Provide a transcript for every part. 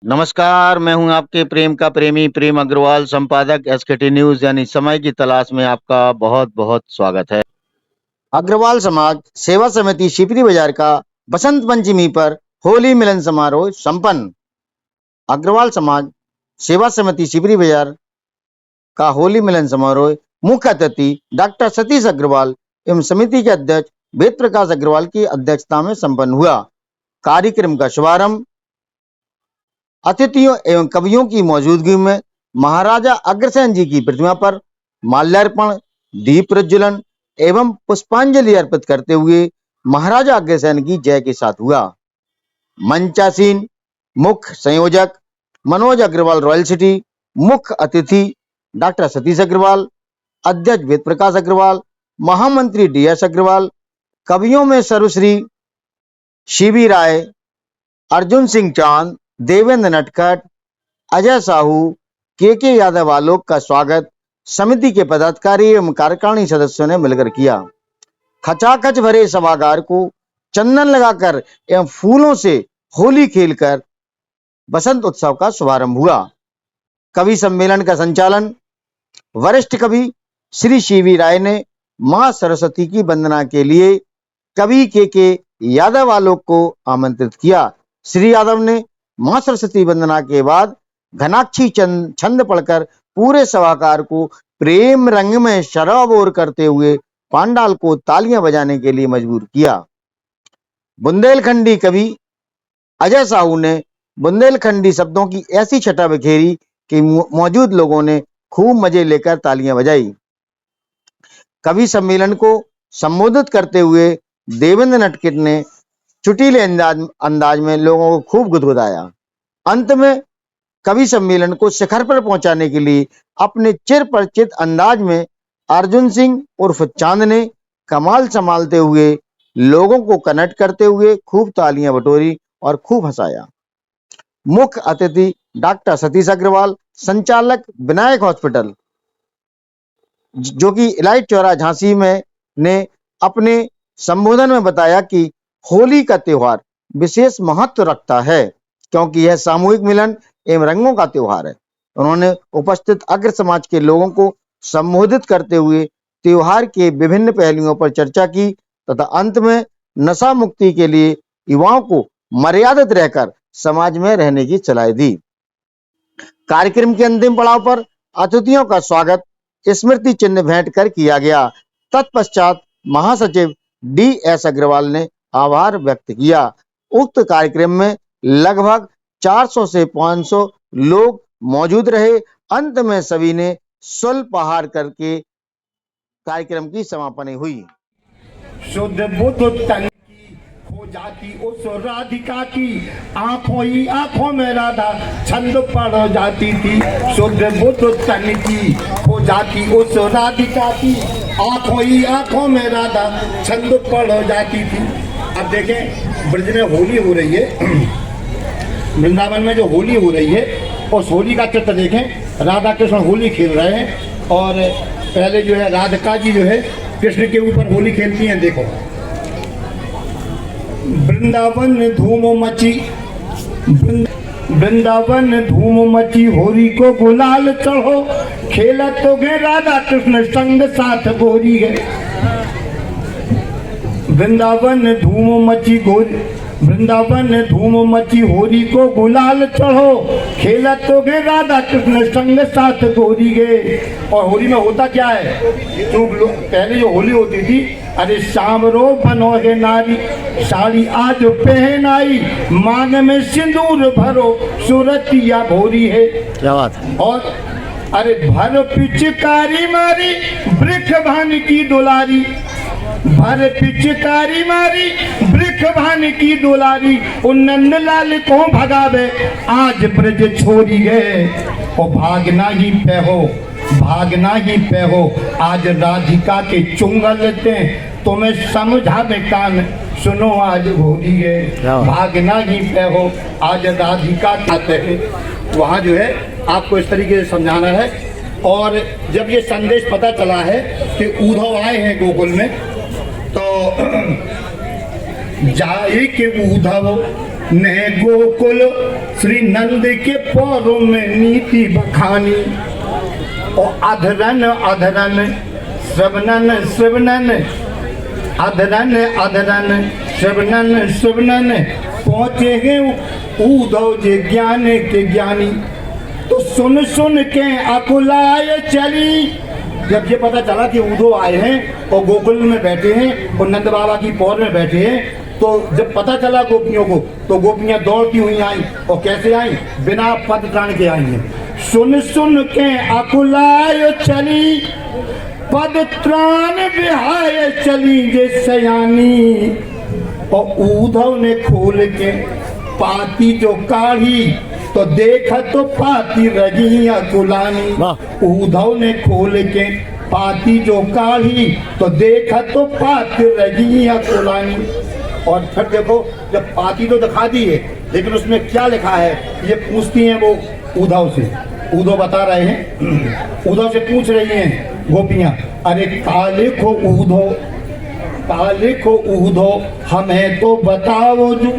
नमस्कार, मैं हूं आपके प्रेम का प्रेमी प्रेम अग्रवाल, संपादक एसकेटी न्यूज यानी समय की तलाश में आपका बहुत-बहुत स्वागत है। अग्रवाल समाज सेवा समिति शिपरी बाजार का बसंत पंचमी पर होली मिलन समारोह संपन्न। अग्रवाल समाज सेवा समिति शिपरी बाजार का होली मिलन समारोह मुख्य अतिथि डॉक्टर सतीश अग्रवाल एवं समिति के अध्यक्ष वेद प्रकाश अग्रवाल की अध्यक्षता में संपन्न हुआ। कार्यक्रम का शुभारंभ अतिथियों एवं कवियों की मौजूदगी में महाराजा अग्रसेन जी की प्रतिमा पर माल्यार्पण, दीप प्रज्वलन एवं पुष्पांजलि अर्पित करते हुए महाराजा अग्रसेन की जय के साथ हुआ। मंचासीन मुख्य संयोजक मनोज अग्रवाल रॉयल सिटी, मुख्य अतिथि डॉक्टर सतीश अग्रवाल, अध्यक्ष वेद प्रकाश अग्रवाल, महामंत्री डी.एस. अग्रवाल, कवियों में सर्वश्री शिवी राय, अर्जुन सिंह चांद, देवेंद्र नटखट, अजय साहू, के यादव आलोक का स्वागत समिति के पदाधिकारी एवं कार्यकारिणी सदस्यों ने मिलकर किया। खचाखच भरे सभागार को चंदन लगाकर एवं फूलों से होली खेलकर बसंत उत्सव का शुभारंभ हुआ। कवि सम्मेलन का संचालन वरिष्ठ कवि श्री शिवी राय ने मां सरस्वती की वंदना के लिए कवि के यादव आलोक को आमंत्रित किया। श्री यादव ने मां सरस्वती वंदना के बाद घनाक्षी छंद पढ़कर पूरे सभागार को प्रेम रंग में शराबोर करते हुए पांडाल को तालियां बजाने के लिए मजबूर किया। बुंदेलखंडी कवि अजय साहू ने बुंदेलखंडी शब्दों की ऐसी छटा बिखेरी कि मौजूद लोगों ने खूब मजे लेकर तालियां बजाई। कवि सम्मेलन को संबोधित करते हुए देवेंद्र नटखट ने चुटीले अंदाज में लोगों को खूब गुदगुदाया। अंत में कवि सम्मेलन को शिखर पर पहुंचाने के लिए अपने चिर परिचित अंदाज में अर्जुन सिंह उर्फ चांद ने कमाल संभालते हुए लोगों को कनेक्ट करते हुए खूब तालियां बटोरी और खूब हंसाया। मुख्य अतिथि डॉक्टर सतीश अग्रवाल, संचालक विनायक हॉस्पिटल जो कि इलाइट चौरा झांसी में, ने अपने संबोधन में बताया कि होली का त्योहार विशेष महत्व रखता है क्योंकि यह सामूहिक मिलन एवं रंगों का त्योहार है। उन्होंने उपस्थित अग्र समाज के लोगों को संबोधित करते हुए त्योहार के विभिन्न पहलुओं पर चर्चा की तथा अंत में नशा मुक्ति के लिए युवाओं को मर्यादित रहकर समाज में रहने की सलाह दी। कार्यक्रम के अंतिम पड़ाव पर अतिथियों का स्वागत स्मृति चिन्ह भेंट कर किया गया। तत्पश्चात महासचिव डी.एस. अग्रवाल ने आभार व्यक्त किया। उक्त कार्यक्रम में लगभग 400 से 500 लोग मौजूद रहे। अंत में सभी ने स्वल्पाहार करके कार्यक्रम की समापन हुई। शुद्ध बुद्ध तन की खो जाती उस राधिका की, आंखों ही आंखों में राधा छंद पड़ जाती थी। शुद्ध बुद्ध तन की खो जाती उस राधिका की, आंखों ही आंखों में राधा छंद पड़ जाती थी। अब देखें, ब्रज में होली हो रही है, वृंदावन में जो होली हो रही है उस होली का चित्र देखें। राधा कृष्ण होली खेल रहे हैं और पहले जो है राधिका जी जो है कृष्ण के ऊपर होली खेलती हैं। देखो, वृंदावन धूम मची, वृंदावन धूम मची, होली को गुलाल चढ़ो, खेला तो गे राधा कृष्ण संग साथ गोरी है। वृंदावन धूम मची वृंदावन धूम मची, होली को गुलाल चढ़ो, खेला तो गे राधा कृष्ण संग साथ गोरी गे। और होली में होता क्या है, जो पहले जो होली होती थी, अरे सांवरो बनो है नारी, साड़ी आज पहनाई, मांग में सिंदूर भरो, सूरतिया भोरी है। क्या बात है। और अरे भर पिचकारी मारी, वृक्ष भान की दुलारी, भर पिचकारी मारी, वृक्ष भान की दुलारी, उन नंदलाल को भगावे आज ब्रज छोड़ी गए। ओ भागना ही पे हो, भागना ही पे हो, आज राधिका के चुंगल लेते, तुम्हें समझावे कान सुनो आज भोली गए। भागना ही पे हो, आज राधिका के, वहाँ जो है आपको इस तरीके से समझाना है। और जब ये संदेश पता चला है कि उद्धव आए हैं गोकुल में, तो जाए के उद्धव ने गोकुल श्री नंद के पौरों में नीति बखानी, और अधरन अधरन श्रवणन श्रवणन, अधरन अधरन श्रवणन श्रवणन, पहुँचे हैं उद्धव जी ज्ञान के ज्ञानी। तो सुन सुन के अकुलाय चली, जब ये पता चला कि उद्धव आए हैं और गोकुल में बैठे हैं और नंद बाबा की पौर में बैठे हैं, तो जब पता चला गोपियों को, तो गोपियां दौड़ती हुई आई। और कैसे आई? बिना पद त्राण के आई हैं। सुन सुन के अकुलाय चली, पद त्राण बिहाय चली जे सयानी। और उद्धव ने खोल के पाती जो काढ़ी, तो देखा तो पाती रही अकुलानी। उद्धव ने खोल के पाती जो काढ़ी, तो देखा तो पाती रही अकुलानी। और फिर देखो, जब पाती तो दिखा दी है, लेकिन उसमें क्या लिखा है ये पूछती हैं वो उद्धव से। उद्धव बता रहे हैं, उद्धव से पूछ रही हैं गोपियां, अरे काले को उद्धव, काले को उद्धव हमें तो बताओ जू,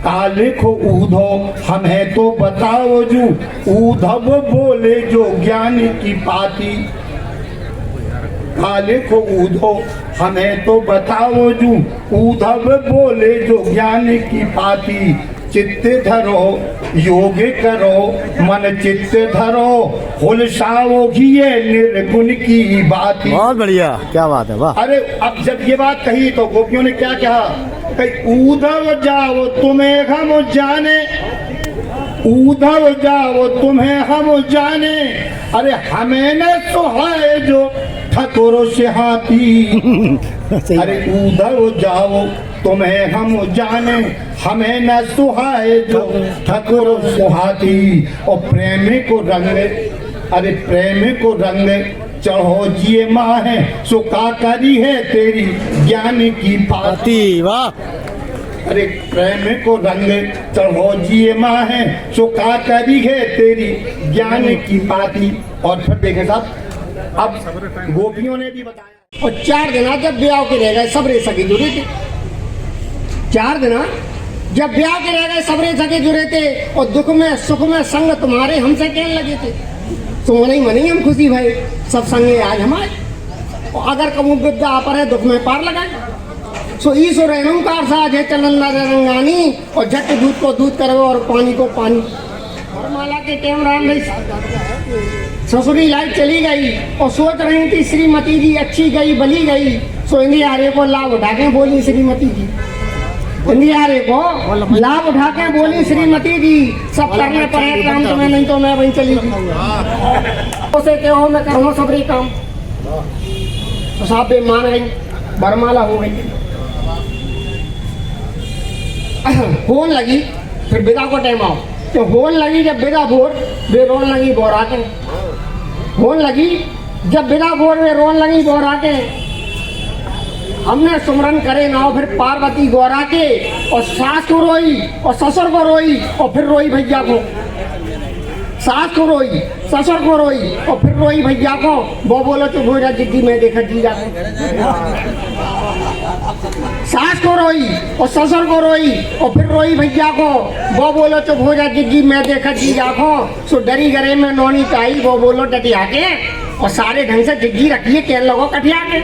काले को उद्धव हमें तो बताओ जू। उद्धव बोले जो ज्ञान की पाती, काले को उद्धव हमें तो बताओ जू। उद्धव बोले जो ज्ञान की पाती, चित्त धरो योग करो मन चित्त धरो, हुलसाओ घिए निर्गुण की बात। बहुत बढ़िया, क्या बात है, वाह। अरे अब जब ये बात कही तो गोपियों ने क्या कहा? उद्धव जाओ तुम्हें हम जाने, उद्धव जाओ तुम्हें हम जाने, अरे हमें न सुहाए जो ठकुरों से हाथी। अरे उद्धव जाओ तुम्हें हम जाने, हमें न सुहाए जो ठकुरों से हाथी। और प्रेम को रंग, अरे प्रेम को रंग चढ़ो जिए माँ है, सो का करी है तेरी ज्ञान की पाती। वाह। अरे प्रेम को रंग चढ़ो जिए माँ है, सो का करी है तेरी ज्ञान की पाती। और फिर देखे साहब, अब गोपियों ने भी बताया। और 4 दिन जब ब्याह के रह गए सबरे सके जुड़े थे, 4 दिन जब ब्याह के रह गए सबरे सके जुड़े थे, और दुख में सुख में संग तुम्हारे हमसे कहने लगे थे। तो मनी मनी हम खुशी भाई, सब संगे आज हमारे, और अगर कबू विद्या पर है दुख में पार लगाए। सो ईश्वर ओंकार साज है चलन रंगानी, और झट दूध को दूध करो और पानी को पानी। और माला के टेम राम भाई ससुरी लाइट चली गई, और सोच रही थी श्रीमती जी अच्छी गई बली गई। सो इंदिहारे को लाभ उठा के बोली श्रीमती जी, इंदिहारे को लाभ उठा के बोली श्रीमती जी, सब करने पर है काम तुम्हें, नहीं तो मैं वहीं चली गई। उसे कहो मैं करूँ सबरी काम। तो साहब बे मान गई, बरमाला हो गई। होन लगी, फिर विदा को टाइम आओ, तो होन लगी जब विदा भोर वे रोन लगी बोरा के, होन लगी जब विदा भोर वे रोन लगी बोरा के। हमने सुमरन करे ना, फिर पार्वती गौरा के, और सास को रोई और ससुर को रोई, और फिर रोई भैया को। सास को रोई, ससुर को रोई, और फिर रोई भैया को। वो बोलो तो भोजा जिद्दी में देखा जीजा को। सास को रोई और ससुर को रोई, और फिर रोई भैया को। वो बोलो तो भोजा जिद्दी में देखा जीजा को। सो डरी गरे में नौनी आई, वो बोलो डटिया के, और सारे ढंग से जिद्दी रखिए के लोगों कटिया के।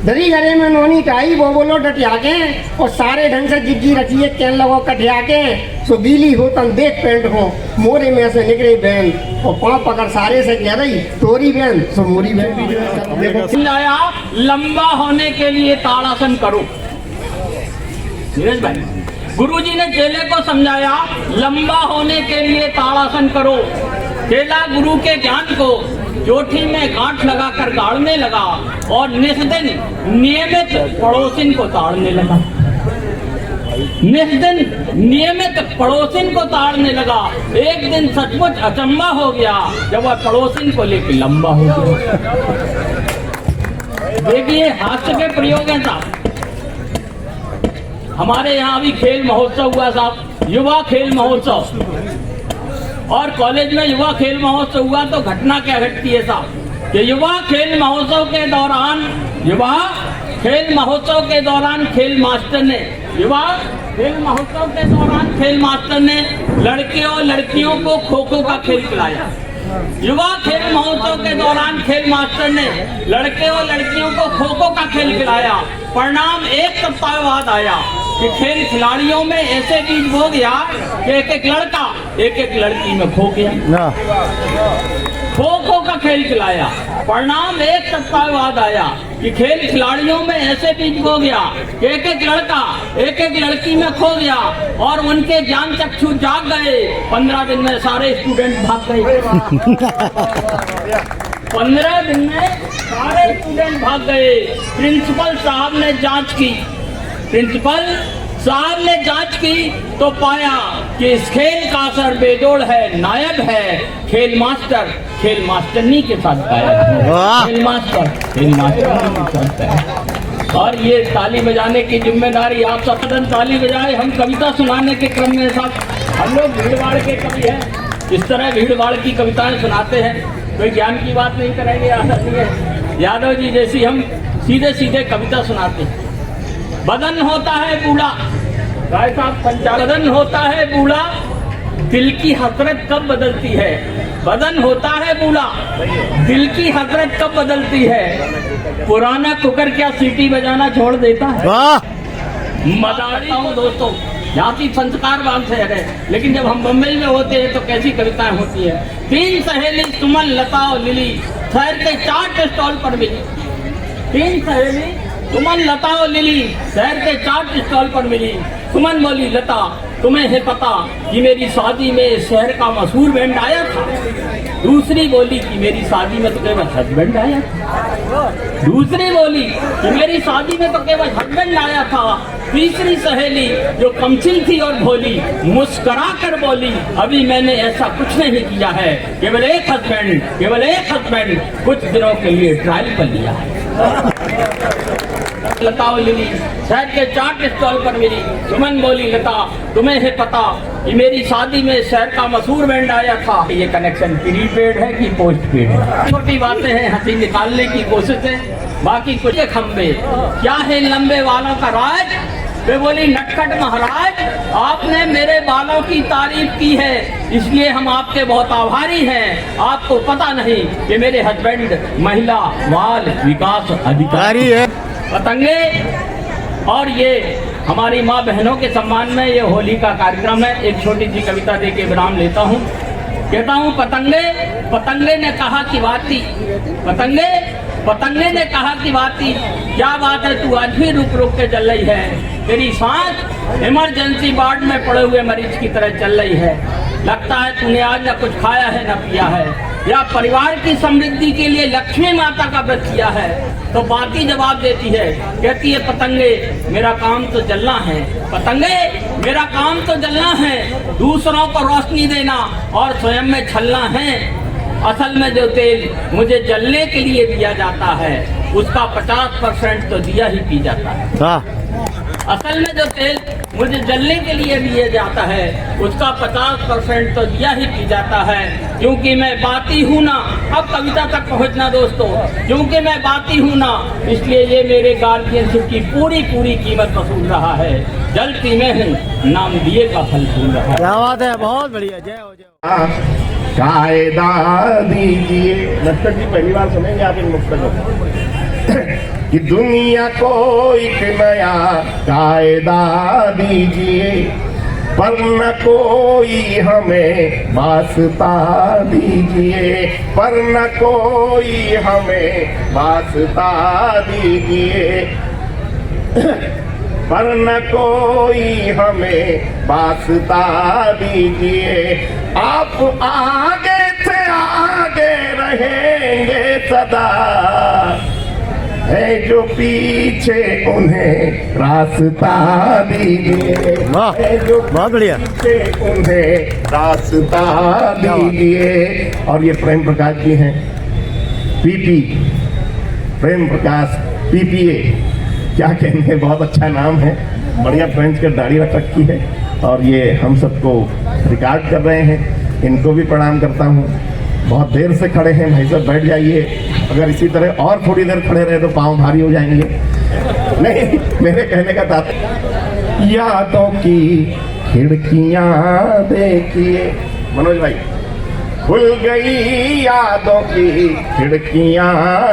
डरी गरे में नौनी आई, वो बोलो डटिया के, और सारे ढंग से जिद्दी रखिए के लोगों कटिया के। सो बीली हो तन देख पेंट हो, मोरे में से निकले बहन, और पाँव पकड़ सारे से कह रही तोरी बहन, सो मोरी बहन। देखो समझाया लंबा होने के लिए ताड़ासन करो। नीरज भाई, गुरुजी ने चेले को समझाया लंबा होने के लिए ताड़ासन करो। चेला गुरु के ज्ञान को जोठी में गांठ लगाकर गाड़ने लगा, और निस्दिन नियमित पड़ोसिन को ताड़ने लगा। निस्दिन नियमित पड़ोसिन को ताड़ने लगा। एक दिन सचमुच अचंबा हो गया जब वह पड़ोसिन को लेकर लंबा हो गया। देखिए हास्य के प्रयोग हैं साहब। हमारे यहाँ भी खेल महोत्सव हुआ साहब, युवा खेल महोत्सव, और कॉलेज में युवा खेल महोत्सव हुआ तो घटना क्या घटती है साहब कि युवा खेल महोत्सव के दौरान युवा खेल महोत्सव के दौरान खेल मास्टर ने खेल महोत्सव के दौरान खेल मास्टर ने लड़के और लड़कियों को खो खो का खेल खिलाया। युवा खेल महोत्सव के दौरान खेल मास्टर ने लड़के और लड़कियों को खो खो का खेल खिलाया। परिणाम एक सप्ताह बाद आया कि खेल खिलाड़ियों में ऐसे बीज हो गया कि एक एक लड़का एक एक लड़की में खो गया। खो खो का खेल खिलाया। परिणाम एक सप्ताह बाद आया कि खेल खिलाड़ियों में ऐसे बीज हो गया कि एक एक लड़का एक एक लड़की में खो गया और उनके ज्ञान चक्षु जाग गए। 15 दिन में सारे स्टूडेंट भाग गए। 15 दिन में सारे स्टूडेंट भाग गए। प्रिंसिपल साहब ने जांच की। प्रिंसिपल साहब ने जांच की तो पाया कि इस खेल का असर बेजोड़ है, नायब है खेल मास्टरनी के साथ पाया। खेल मास्टरनी के साथ है। और ये ताली बजाने की जिम्मेदारी आप सब सदन ताली बजाए। हम कविता सुनाने के क्रम में साथ हम लोग भीड़-भाड़ के कवि हैं। इस तरह भीड़-भाड़ की कविताएं सुनाते हैं, कोई ज्ञान की बात नहीं करेंगे। यादव जी जैसी हम सीधे सीधे कविता सुनाते हैं। बदन होता है बूढ़ा, राय साहब बदन होता है बूढ़ा, दिल की हसरत कब बदलती है। बदन होता है बूढ़ा, दिल की हसरत कब बदलती है। पुराना कुकर क्या सीटी बजाना छोड़ देता है। मदारी हूँ दोस्तों, जाति संस्कार बांध से है, लेकिन जब हम बम्बई में होते हैं तो कैसी कविताएं होती है। 3 सहेली सुमन, लता और लिली शहर के 4 स्टॉल पर मिली। 3 सहेली सुमन, लता और लिली शहर के 4 स्टॉल पर मिली। सुमन बोली, लता तुम्हें है पता कि मेरी शादी में शहर का मशहूर बैंड आया था। दूसरी बोली कि मेरी शादी में तो केवल हस्बैंड आया था। दूसरी बोली कि मेरी शादी में तो केवल हस्बैंड आया था। तीसरी सहेली जो कमसिन थी और भोली मुस्करा कर बोली, अभी मैंने ऐसा कुछ नहीं किया है, केवल एक हस्बैंड कुछ दिनों के लिए ट्रायल पर लिया है। लता और लिली शहर के 4 स्टॉल पर मिली। सुमन बोली, लता तुम्हें है पता कि मेरी शादी में शहर का मशहूर बैंड आया था। ये कनेक्शन प्रीपेड है कि पोस्टपेड है। छोटी बातें हैं, हंसी निकालने की कोशिश है, बाकी कुछ खंबे क्या है लंबे वालों का राज। वे बोली, नटखट महाराज आपने मेरे बालों की तारीफ की है, इसलिए हम आपके बहुत आभारी हैं। आपको पता नहीं कि मेरे हस्बैंड महिला बाल विकास अधिकारी है। पतंगे और ये हमारी माँ बहनों के सम्मान में ये होली का कार्यक्रम है। एक छोटी सी कविता दे के विराम लेता हूँ। कहता हूँ, पतंगे ने कहा कि बाती, पतंगे ने कहा कि बाती, क्या बात है तू आज भी रुक रुक के चल रही है। तेरी सांस इमरजेंसी वार्ड में पड़े हुए मरीज की तरह चल रही है। लगता है तूने आज न कुछ खाया है न पिया है, या परिवार की समृद्धि के लिए लक्ष्मी माता का व्रत किया है। तो बाती जवाब देती है, कहती है, पतंगे मेरा काम तो जलना है, पतंगे मेरा काम तो जलना है, दूसरों को रोशनी देना और स्वयं में छलना है। असल में जो तेल मुझे जलने के लिए दिया जाता है उसका 50% तो दिया ही पी जाता है। असल में जो तेल मुझे जलने के लिए दिया जाता है उसका 50% तो दिया ही पी जाता है। क्योंकि मैं बाती हूँ ना, अब कविता तक पहुँचना दोस्तों, क्योंकि मैं बाती हूँ ना, इसलिए ये मेरे गार्जियनशिप की पूरी कीमत वसूल रहा है। जलती में हूँ, नाम दिए का फल फूल रहा है। क्या बात है, बहुत बढ़िया, जय हो जय। कायदा दीजिए। नटखट जी पहली बार सुनेंगे आप इन मुक्तकों कि दुनिया को एक नया कायदा दीजिए, पर न कोई हमें वास्ता दीजिए, पर न कोई हमें वास्ता दीजिए, पर न कोई हमें वास्ता दीजिए। आप आगे से आगे रहेंगे सदा, है जो पीछे उन्हें रास्ता दीजिए, है जो पीछे उन्हें रास्ता दीजिए। और ये प्रेम प्रकाश जी हैं, पीपी प्रेम प्रकाश पीपीए, क्या कहने, बहुत अच्छा नाम है, बढ़िया फ्रेंच की दाढ़ी रख रखी है और ये हम सबको रिकॉर्ड कर रहे हैं। इनको भी प्रणाम करता हूँ। बहुत देर से खड़े हैं भाई साहब, बैठ जाइए, अगर इसी तरह और थोड़ी देर खड़े रहे तो पाँव भारी हो जाएंगे। नहीं, मेरे कहने का तात्पर्य यादों की खिड़कियां देखिए मनोज भाई, खुल गई यादों की खिड़कियां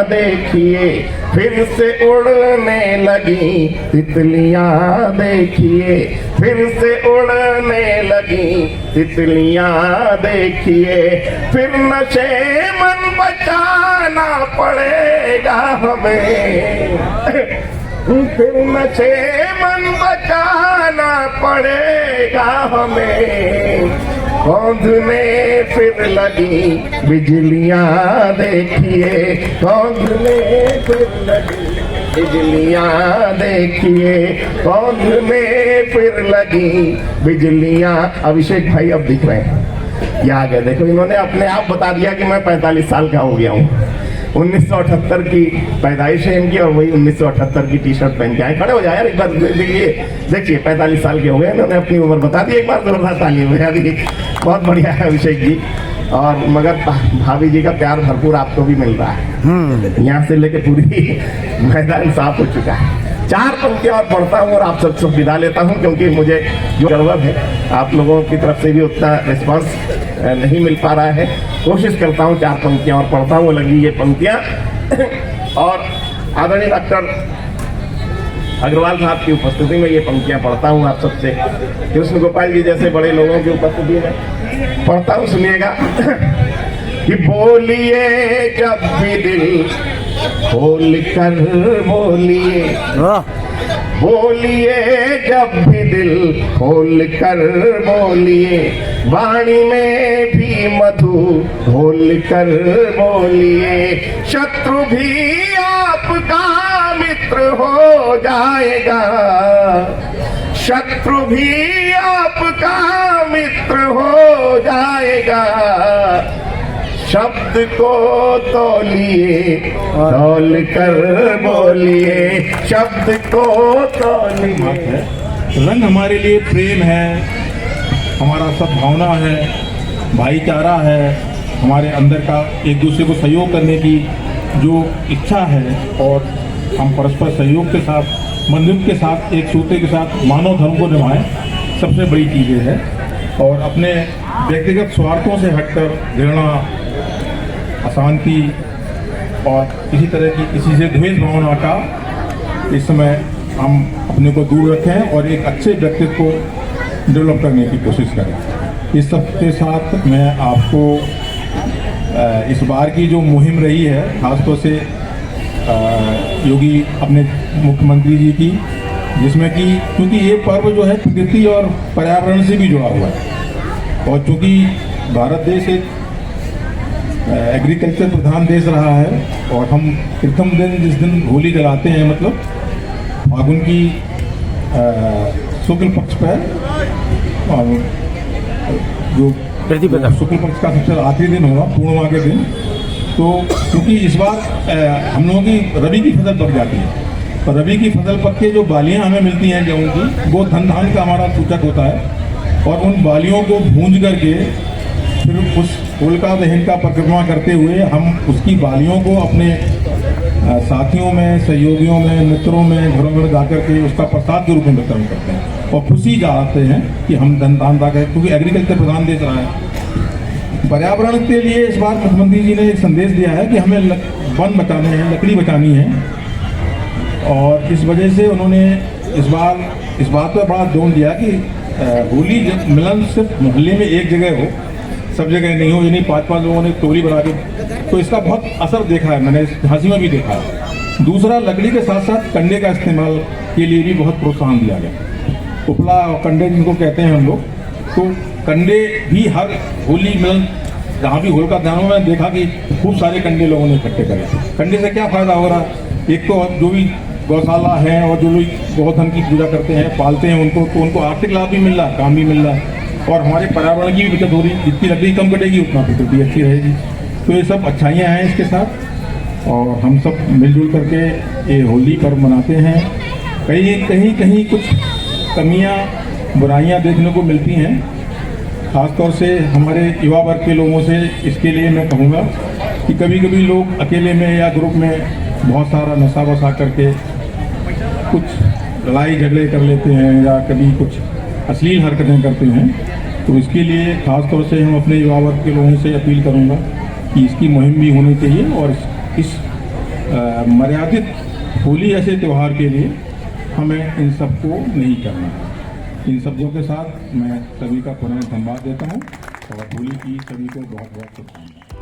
देखिए, फिर से उड़ने लगी तितलियां देखिए, फिर से उड़ने लगी तितलियां देखिए, फिर नशे मन बचाना पड़ेगा हमें, फिर नशे मन बचाना पड़ेगा हमें, कौंधने फिर लगी बिजलियां देखिए, कौंधने फिर लगी बिजलियां देखिए, कौंधने फिर लगी बिजलियां। अभिषेक भाई अब दिख रहे हैं, ये आ गए, देखो इन्होंने अपने आप बता दिया कि मैं 45 साल का हो गया हूँ। 1978 की पैदाइश है इनकी और वही 1978 की टी शर्ट पहन के आए। खड़े हो जाए यार एक बार, देखिए 45 साल के हो गए, इन्होंने अपनी उम्र बता दी। एक बार जोरदार ताली बजा दी। बहुत बढ़िया है अभिषेक जी। और मगर भाभी जी का प्यार भरपूर आपको भी मिल रहा है, यहाँ से लेके पूरी मैदान साफ हो चुका है। 4 पंक्तियां और पढ़ता हूँ और आप सबसे विदा लेता हूँ, क्योंकि मुझे जो जरूरत है आप लोगों की तरफ से भी उतना रिस्पांस नहीं मिल पा रहा है। कोशिश करता हूँ 4 पंक्तियां और पढ़ता हूँ, वो लगी ये पंक्तियां। और आदरणीय डॉक्टर अग्रवाल साहब की उपस्थिति में ये पंक्तियां पढ़ता हूँ आप सबसे। कृष्ण गोपाल जी जैसे बड़े लोगों की उपस्थिति में पढ़ता हूँ, सुनिएगा। कि बोलिए जब भी दिल खोल कर बोलिए, बोलिए जब भी दिल खोल कर बोलिए, वाणी में भी मधु घोल कर बोलिए, शत्रु भी आपका मित्र हो जाएगा, शत्रु भी आपका मित्र हो जाएगा, शब्द को तौलिए तौल कर बोलिए, शब्द को तौलिए। रंग हमारे लिए प्रेम है, हमारा सद्भावना है, भाईचारा है, हमारे अंदर का एक दूसरे को सहयोग करने की जो इच्छा है, और हम परस्पर सहयोग के साथ, बंधुत्व के साथ, एक सूत्र के साथ मानव धर्म को निभाएं, सबसे बड़ी चीज़ें है। और अपने व्यक्तिगत स्वार्थों से हटकर घृणा, अशांति और किसी तरह की किसी से द्वेष भावना का इस समय हम अपने को दूर रखें और एक अच्छे व्यक्तित्व को डेवलप करने की कोशिश करें। इस सब के साथ मैं आपको इस बार की जो मुहिम रही है, खासतौर से योगी अपने मुख्यमंत्री जी की, जिसमें कि क्योंकि ये पर्व जो है प्रकृति और पर्यावरण से भी जुड़ा हुआ है, और चूँकि भारत देश एक एग्रीकल्चर प्रधान देश रहा है, और हम प्रथम दिन जिस दिन होली जलाते हैं, मतलब फागुन की शुक्ल पक्ष पर, जो शुक्ल पक्ष का सबसे आखिरी दिन होगा, पूर्णिमा के दिन, तो क्योंकि इस बार हम लोगों की रबी की फसल पक जाती है, तो रबी की फसल पक के जो बालियाँ हमें मिलती हैं गेहूँ की, वो धन धान का हमारा सूचक होता है, और उन बालियों को भूंज करके फिर उस होलिका दहन का परिक्रमा करते हुए हम उसकी बालियों को अपने साथियों में, सहयोगियों में, मित्रों में, घरों में जाकर के उसका प्रसाद के रूप में वितरण करते हैं, और खुशी चाहते हैं कि हम धन दान कर, क्योंकि एग्रीकल्चर प्रधान देश रहा है। पर्यावरण के लिए इस बार मुख्यमंत्री जी ने एक संदेश दिया है कि हमें वन बचाने हैं, लकड़ी बचानी है, और इस वजह से उन्होंने इस बात पर बड़ा जोर दिया कि होली मिलन सिर्फ मोहल्ले में एक जगह हो, सब जगह नहीं हो, यानी 5-5 लोगों ने टोली बना के, तो इसका बहुत असर देखा है, मैंने झांसी में भी देखा है। दूसरा, लकड़ी के साथ साथ कंडे का इस्तेमाल के लिए भी बहुत प्रोत्साहन दिया गया। उपला और कंडे जिनको कहते हैं हम लोग, तो कंडे भी हर होली मिलन, जहाँ भी होलिका दहन में मैंने देखा कि खूब सारे कंडे लोगों ने इकट्ठे करे। कंडे से क्या फ़ायदा हो रहा, एक तो जो भी गौशाला है और जो लोग गौधन की पूजा करते हैं, पालते हैं उनको, तो उनको आर्थिक लाभ भी मिल रहा है, काम भी मिल रहा है, और हमारे पर्यावरण की भी बचत हो रही है। जितनी लकड़ी कम कटेगी उतना प्रकृति अच्छी रहेगी। तो ये सब अच्छाइयाँ हैं इसके साथ, और हम सब मिलजुल करके ये होली पर्व मनाते हैं। कहीं कुछ कमियाँ, बुराइयाँ देखने को मिलती हैं, ख़ासतौर से हमारे युवा वर्ग के लोगों से। इसके लिए मैं कहूँगा कि कभी कभी लोग अकेले में या ग्रुप में बहुत सारा नशा वसा करके कुछ लड़ाई झगड़े कर लेते हैं या कभी कुछ अश्लील हरकतें करते हैं, तो इसके लिए ख़ास तौर से हम अपने युवा वर्ग के लोगों से अपील करूंगा कि इसकी मुहिम भी होनी चाहिए और इस मर्यादित होली ऐसे त्यौहार के लिए हमें इन सबको नहीं करना है। इन शब्दों के साथ मैं सभी का पुनः धन्यवाद देता हूँ और होली की सभी को बहुत बहुत शुभकामनाएं।